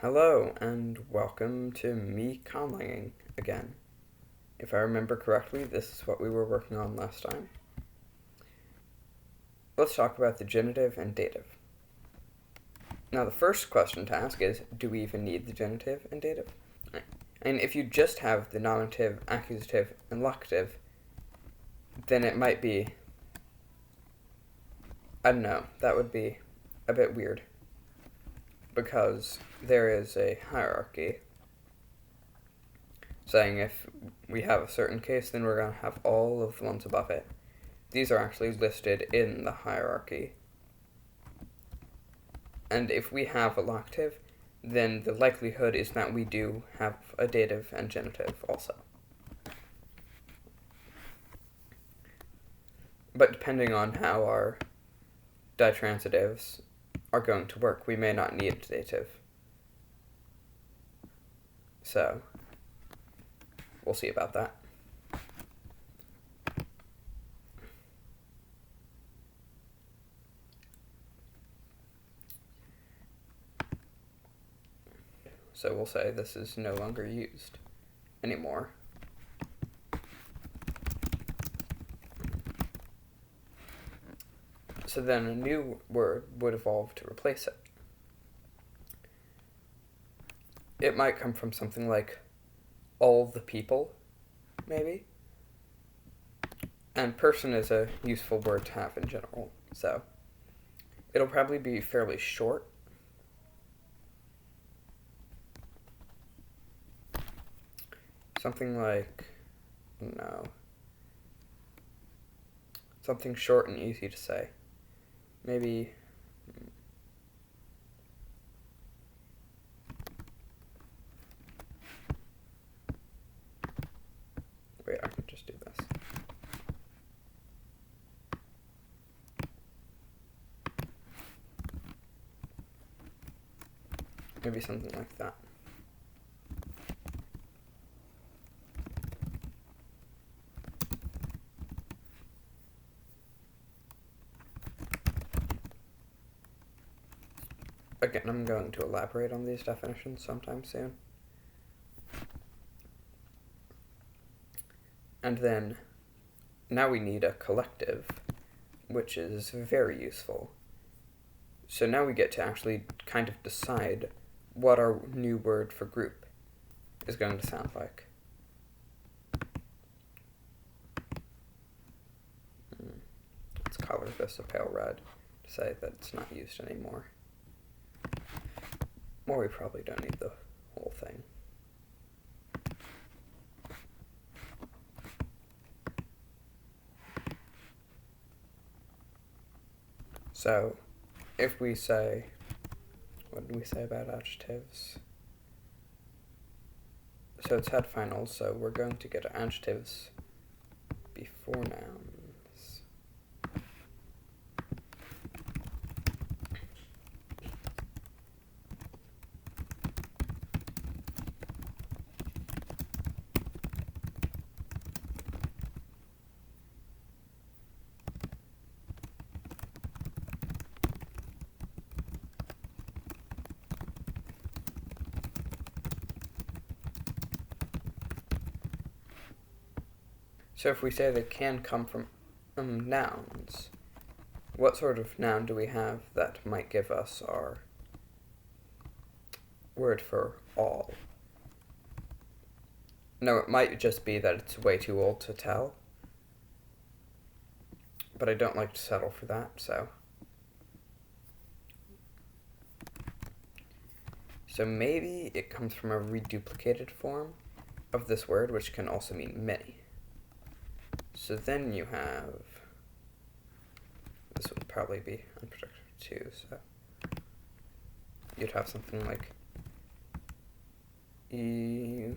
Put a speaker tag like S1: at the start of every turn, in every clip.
S1: Hello, and welcome to me Conlanging again. If I remember correctly, this is what we were working on last time. Let's talk about the genitive and dative. Now, the first question to ask is, do we even need the genitive and dative? And if you just have the nominative, accusative, and locative, then it might be, I don't know, that would be a bit weird. Because there is a hierarchy saying if we have a certain case, then we're going to have all of the ones above it. These are actually listed in the hierarchy. And if we have a locative, then the likelihood is that we do have a dative and genitive also. But depending on how our ditransitives are going to work, we may not need a dative. So, we'll see about that. So we'll say this is no longer used anymore. So then a new word would evolve to replace it. It might come from something like all the people, maybe. And person is a useful word to have in general, so it'll probably be fairly short. Something like, no. Something short and easy to say. Maybe, wait, I can just do this. Maybe something like that. Again, I'm going to elaborate on these definitions sometime soon. And then, now we need a collective, which is very useful. So now we get to actually kind of decide what our new word for group is going to sound like. Let's color this a pale red to say that it's not used anymore. Or we probably don't need the whole thing. So, if we say, what did we say about adjectives? So it's had finals, so we're going to get adjectives before nouns. So if we say they can come from nouns, what sort of noun do we have that might give us our word for all? No, it might just be that it's way too old to tell. But I don't like to settle for that, so. So maybe it comes from a reduplicated form of this word, which can also mean many. So then you have, this would probably be unprotected too, so you'd have something like iwi.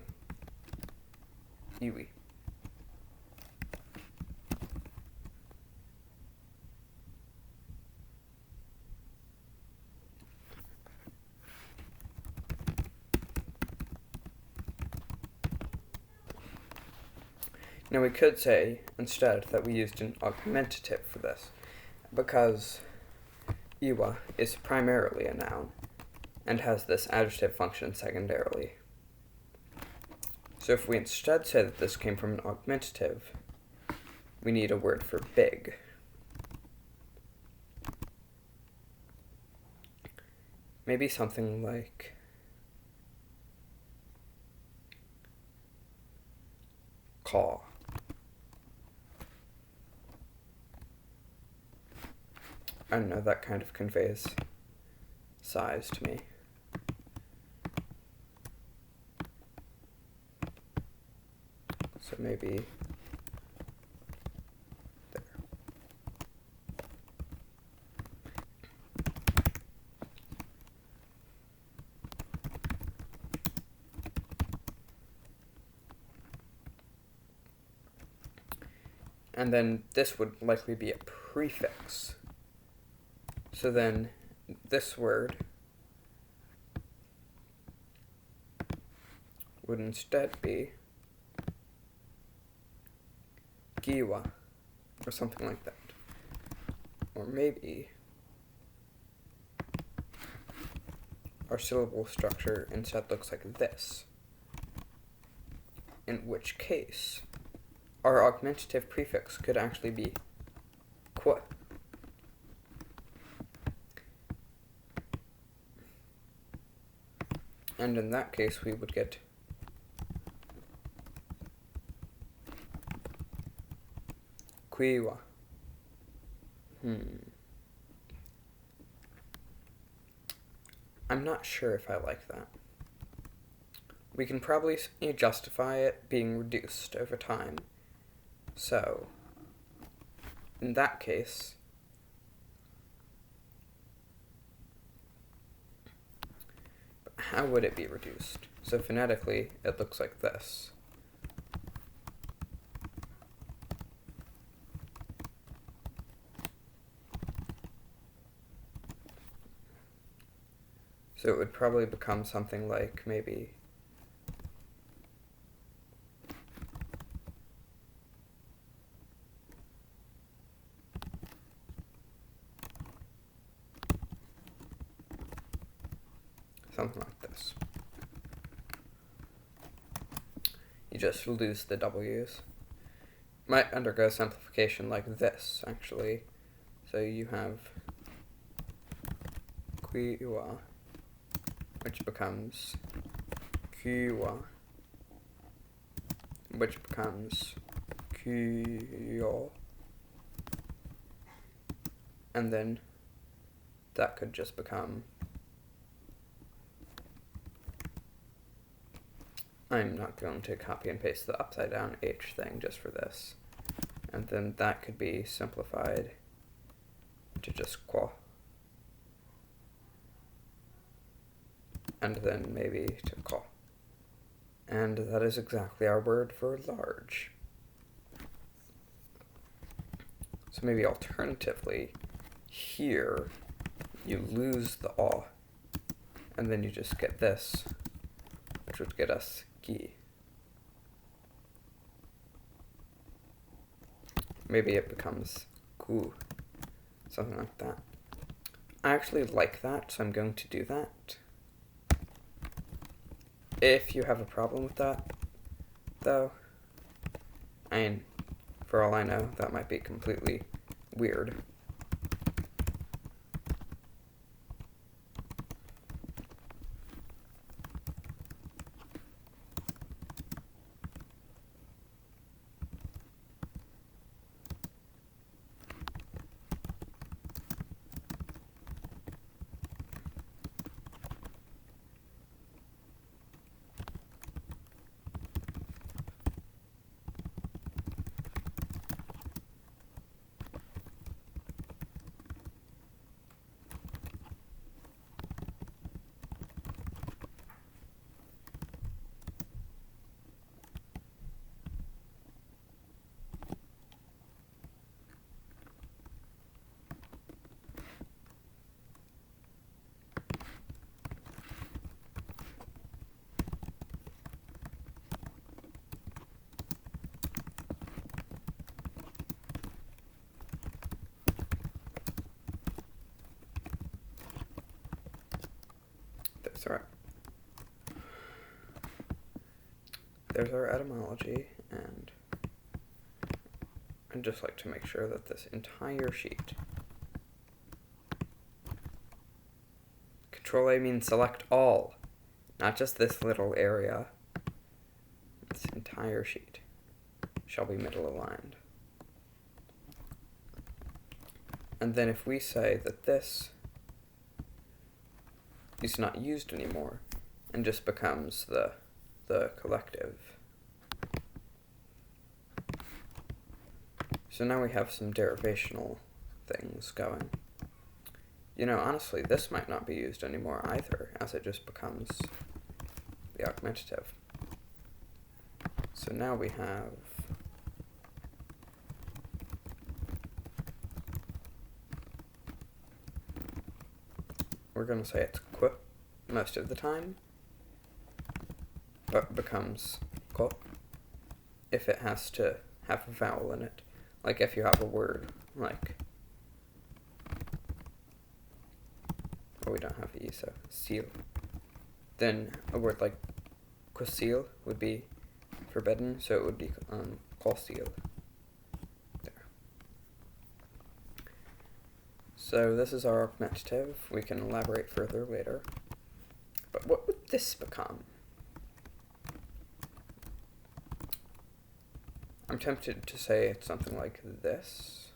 S1: Now we could say instead that we used an augmentative for this, because iwa is primarily a noun, and has this adjective function secondarily. So if we instead say that this came from an augmentative, we need a word for big. Maybe something like caw. I don't know, that kind of conveys size to me. So maybe there. And then this would likely be a prefix. So then this word would instead be giwa, or something like that. Or maybe our syllable structure instead looks like this, in which case our augmentative prefix could actually be qua. And in that case, we would get quiwa. I'm not sure if I like that. We can probably justify it being reduced over time. So, in that case, how would it be reduced? So phonetically, it looks like this. So it would probably become something like maybe something like this. You just lose the W's. Might undergo simplification like this, actually. So you have quiwa, which becomes kiwa, which becomes kyo, and then that could just become, I'm not going to copy and paste the upside down H thing just for this, and then that could be simplified to just qua. And then maybe to caw. And that is exactly our word for large. So maybe alternatively, here you lose the aw, and then you just get this, which would get us gi. Maybe it becomes ku, something like that. I actually like that, so I'm going to do that. If you have a problem with that, though, I mean, for all I know, that might be completely weird. Sorry. There's our etymology, and I'd just like to make sure that this entire sheet. Control A means select all, not just this little area. This entire sheet shall be middle aligned. And then if we say that this is not used anymore and just becomes the collective. So now we have some derivational things going. You know, honestly, this might not be used anymore either, as it just becomes the augmentative. So now we have we're going to say it's qu most of the time, but becomes ko if it has to have a vowel in it. Like if you have a word like, oh, we don't have E, so seal. Then a word like kwasil would be forbidden, so it would be kwasil. There. So this is our augmentative. We can elaborate further later. But what would this become? I'm tempted to say it's something like this.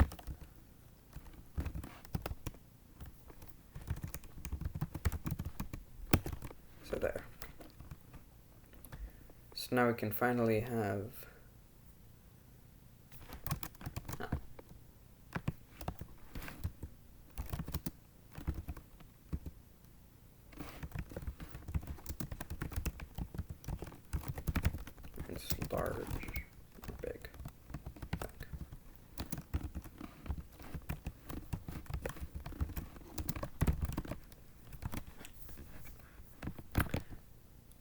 S1: So there. So now we can finally have it's large or big.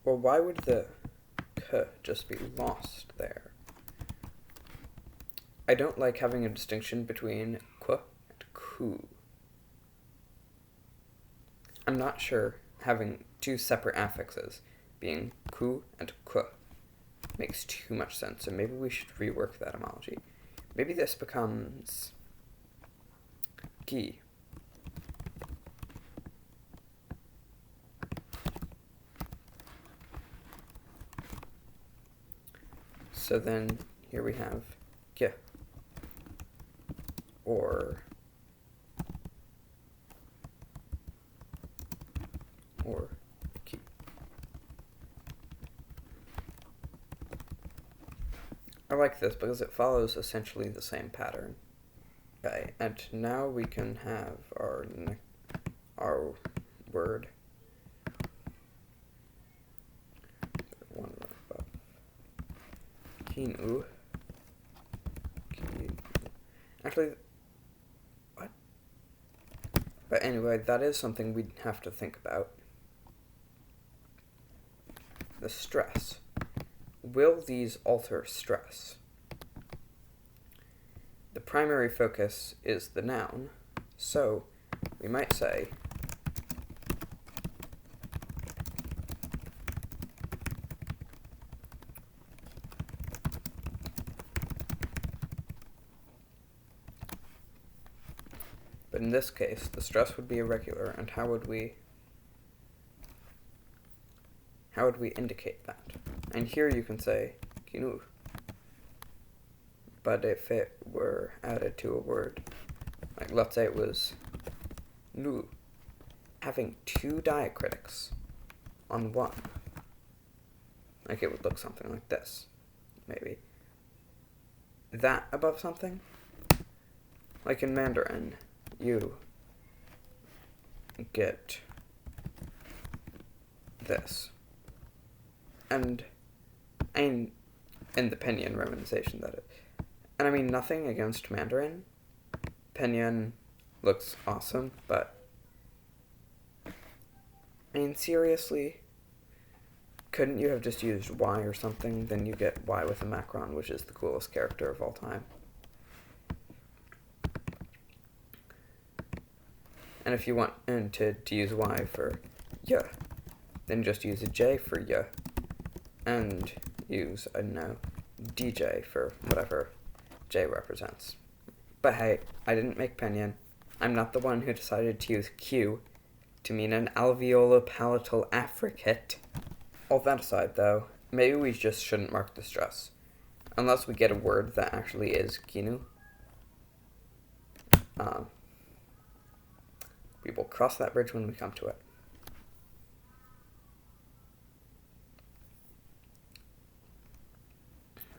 S1: Well, why would the k just be lost there? I don't like having a distinction between qu and ku. I'm not sure having two separate affixes, being ku and ku, makes too much sense, so maybe we should rework the etymology. Maybe this becomes ki. So then here we have ki, or ki. I like this because it follows essentially the same pattern. Okay, and now we can have our word. One right above. Kinu. Actually, what? But anyway, that is something we'd have to think about. The stress. Will these alter stress? The primary focus is the noun, so we might say but in this case, the stress would be irregular, and how would we indicate that? And here you can say kinu. But if it were added to a word, like let's say it was nu, having two diacritics on one, like it would look something like this, maybe. That above something? Like in Mandarin, you get this. And in the Pinyin romanization, that is. And I mean, nothing against Mandarin. Pinyin looks awesome, but I mean, seriously, couldn't you have just used Y or something? Then you get Y with a macron, which is the coolest character of all time. And if you want to use Y for yeah, then just use a J for ya, and use, I don't know, DJ for whatever J represents. But hey, I didn't make Pinyin. I'm not the one who decided to use Q to mean an alveolo-palatal affricate. All that aside, though, maybe we just shouldn't mark the stress. Unless we get a word that actually is Kinu. We will cross that bridge when we come to it.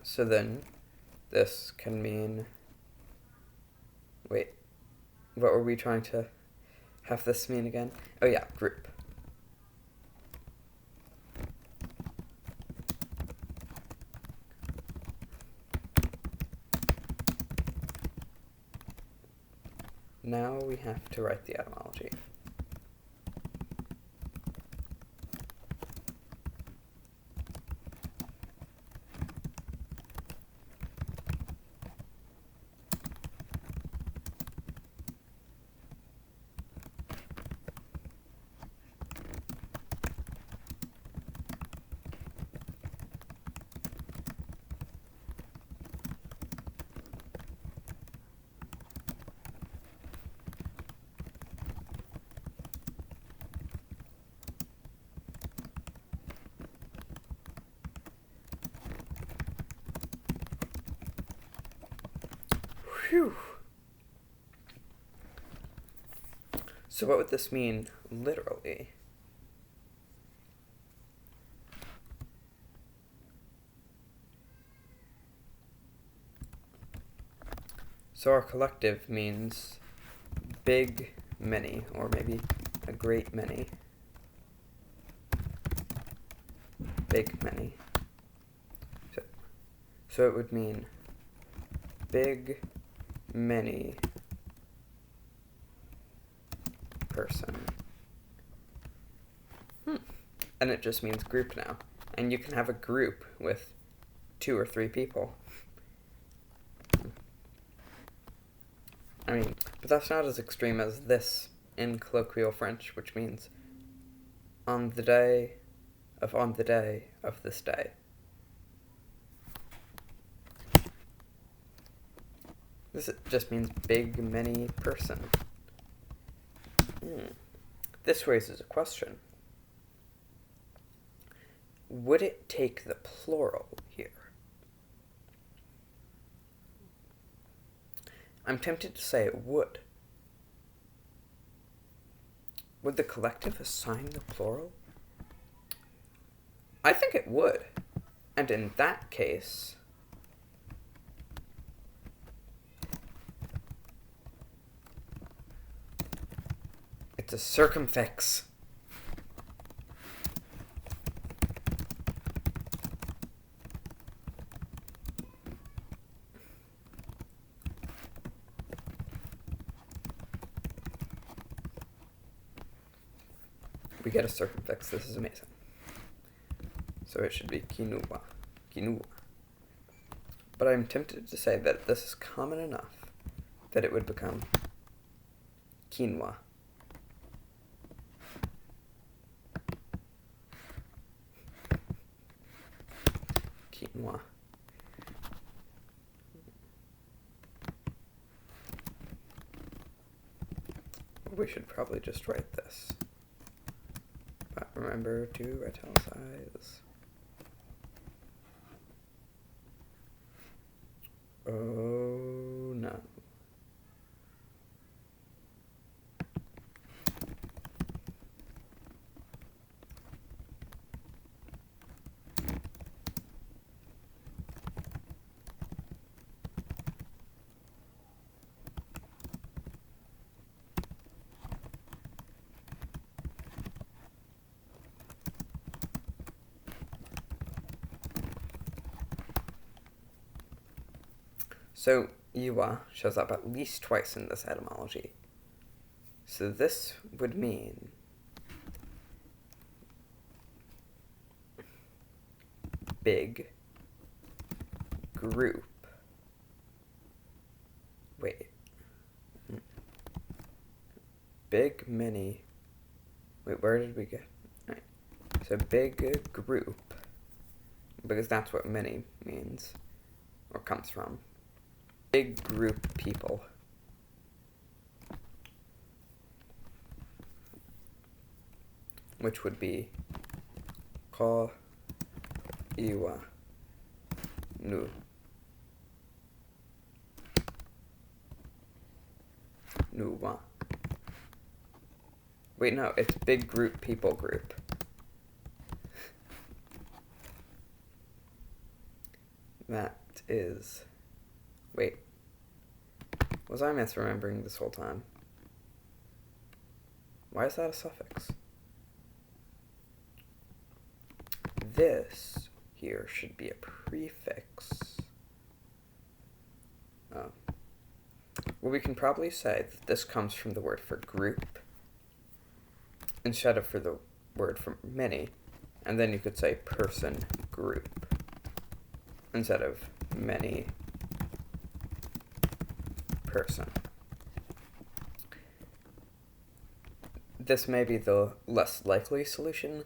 S1: So then, this can mean... Wait, what were we trying to have this mean again? Oh yeah, group. Now we have to write the etymology. Phew. So what would this mean literally? So our collective means big many, or maybe a great many. Big many. So it would mean big many person. And it just means group now. And you can have a group with 2 or 3 people. I mean, but that's not as extreme as this in colloquial French, which means on the day of this day. This just means big, many person. This raises a question. Would it take the plural here? I'm tempted to say it would. Would the collective assign the plural? I think it would. And in that case, it's a circumfix. We get a circumfix. This is amazing. So it should be quinoa. Quinoa. But I'm tempted to say that this is common enough that it would become quinoa. Quinoa. We should probably just write this. But remember to italicize. Oh no. So, Yua shows up at least twice in this etymology. So this would mean big group. Wait. Big many. Wait, where did we get? Right. So big group, because that's what many means, or comes from. Big group people. Which would be ko iwa nu. Nuwa. Wait, no, it's big group people group. That is... Wait. Was I misremembering this whole time? Why is that a suffix? This here should be a prefix. Oh. Well, we can probably say that this comes from the word for group instead of for the word for many, and then you could say person group instead of many person. This may be the less likely solution,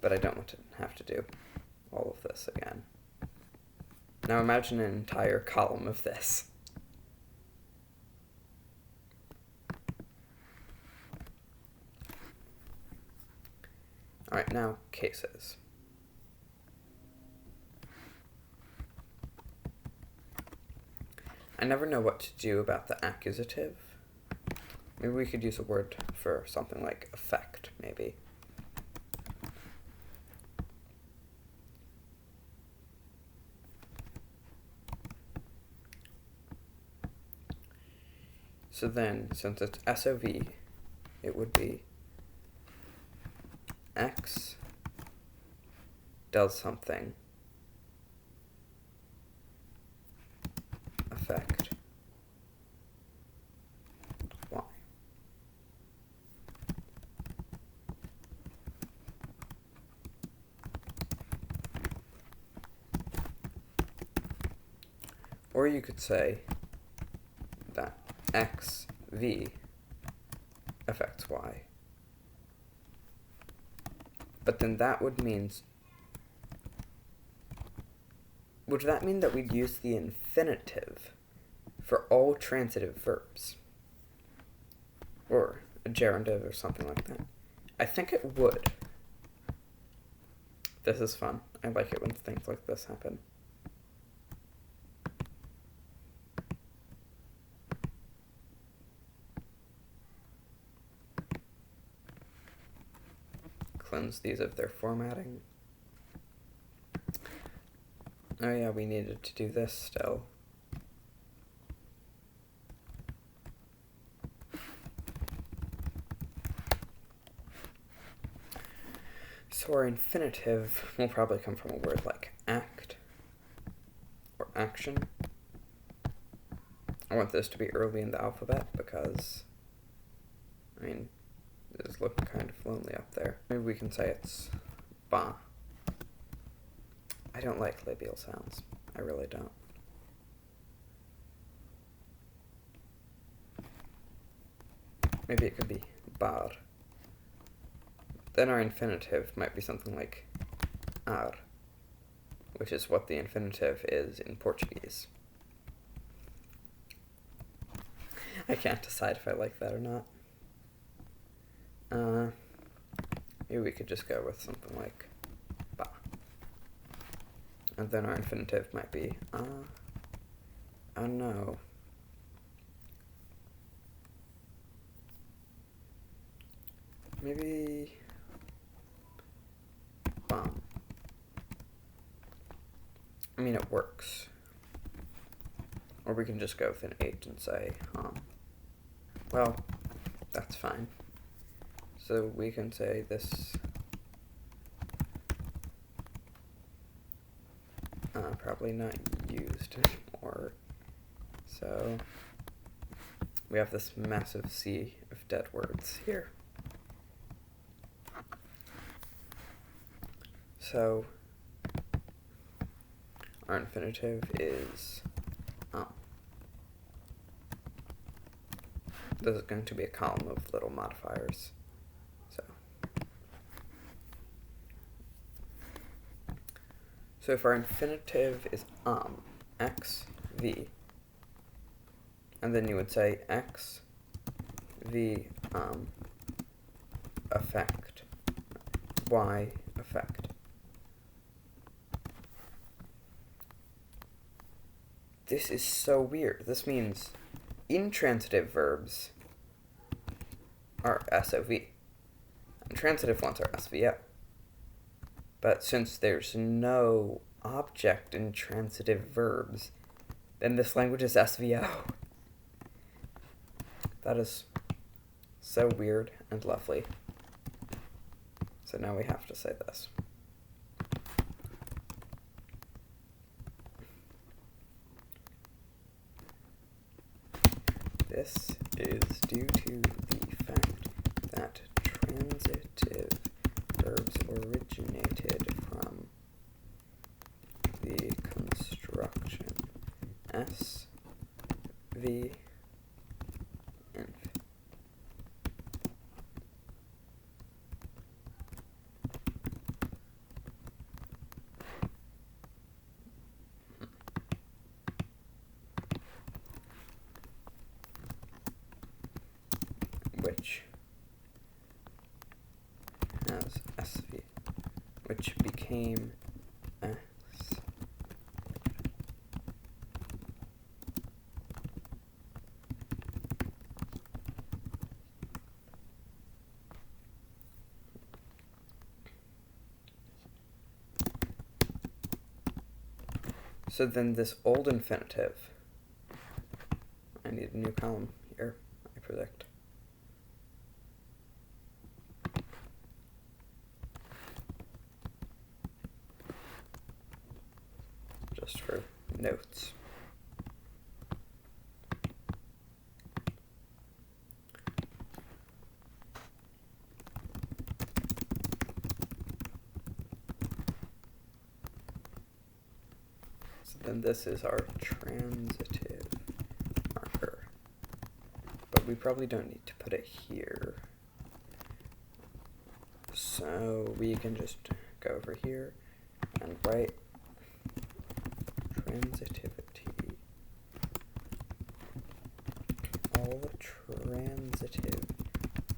S1: but I don't want to have to do all of this again. Now imagine an entire column of this. Alright, now cases. I never know what to do about the accusative. Maybe we could use a word for something like effect, maybe. So then, since it's SOV, it would be X does something, effect Y. Or you could say that XV affects Y. But then that would mean... Would that mean that we'd use the infinitive for all transitive verbs? Or a gerundive or something like that? I think it would. This is fun. I like it when things like this happen. Cleanse these of their formatting. Oh yeah, we needed to do this still. So our infinitive will probably come from a word like act or action. I want this to be early in the alphabet because, I mean, it is looking kind of lonely up there. Maybe we can say it's ba. I don't like labial sounds. I really don't. Maybe it could be bar. Then our infinitive might be something like ar, which is what the infinitive is in Portuguese. I can't decide if I like that or not. Maybe we could just go with something like ba. And then our infinitive might be oh no. Maybe bomb. I mean, it works. Or we can just go with an H and say well, that's fine. So we can say this probably not used anymore. So we have this massive sea of dead words here. So our infinitive is this is going to be a column of little modifiers. So So if our infinitive is x, v, and then you would say x, v, effect, y, effect. This is so weird. This means intransitive verbs are SOV, and transitive ones are SVO. But since there's no object in transitive verbs, then this language is SVO. That is so weird and lovely. So now we have to say this. This is due to the fact that transitive verbs originated from the construction S, V, inf. Which has SV, which became S. So then this old infinitive, I need a new column here, I predict. Just for notes. So then this is our transitive marker. But we probably don't need to put it here. So we can just go over here and write transitivity. All transitive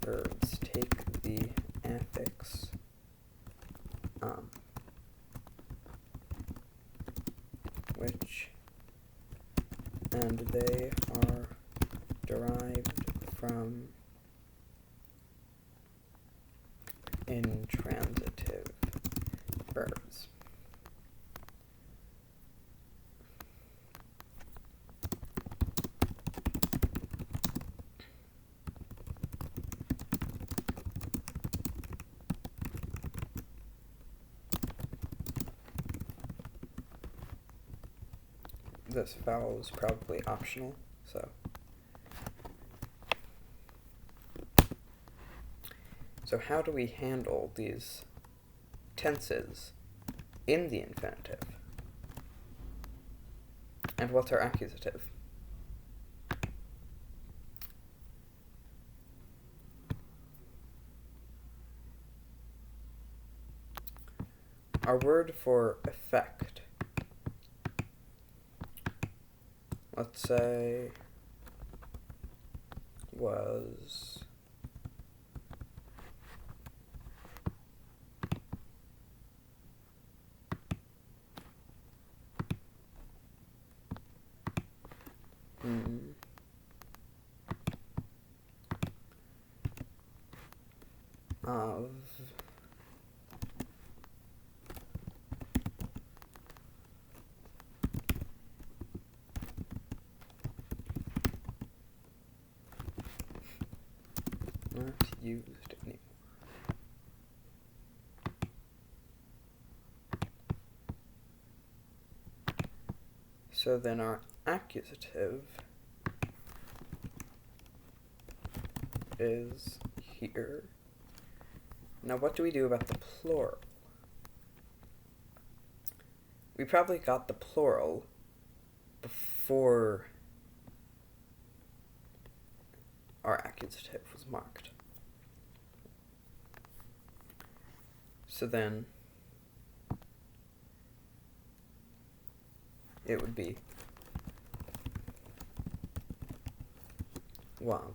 S1: verbs take the affix which, and they are derived from intransitive verbs. This vowel is probably optional, so how do we handle these tenses in the infinitive? And what's our accusative? Our word for effect, let's say, was of not used anymore. So then our accusative is here. Now what do we do about the plural? We probably got the plural before our accusative was marked. So then be wav.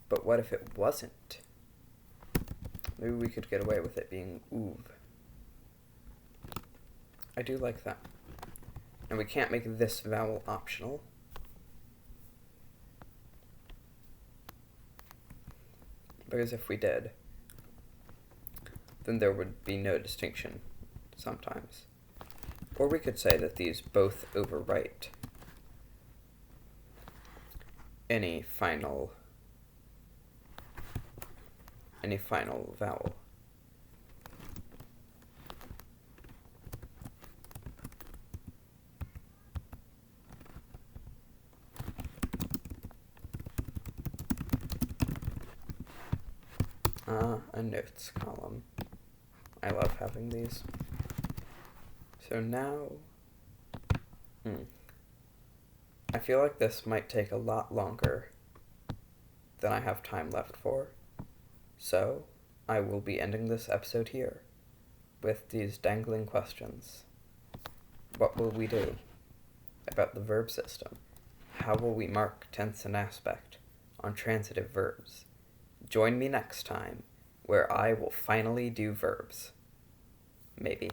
S1: But what if it wasn't? Maybe we could get away with it being oov. I do like that. And we can't make this vowel optional. Because if we did, then there would be no distinction sometimes. Or we could say that these both overwrite any final vowel. A notes column. I love having these. So now, I feel like this might take a lot longer than I have time left for. So, I will be ending this episode here with these dangling questions. What will we do about the verb system? How will we mark tense and aspect on transitive verbs? Join me next time, where I will finally do verbs. Maybe.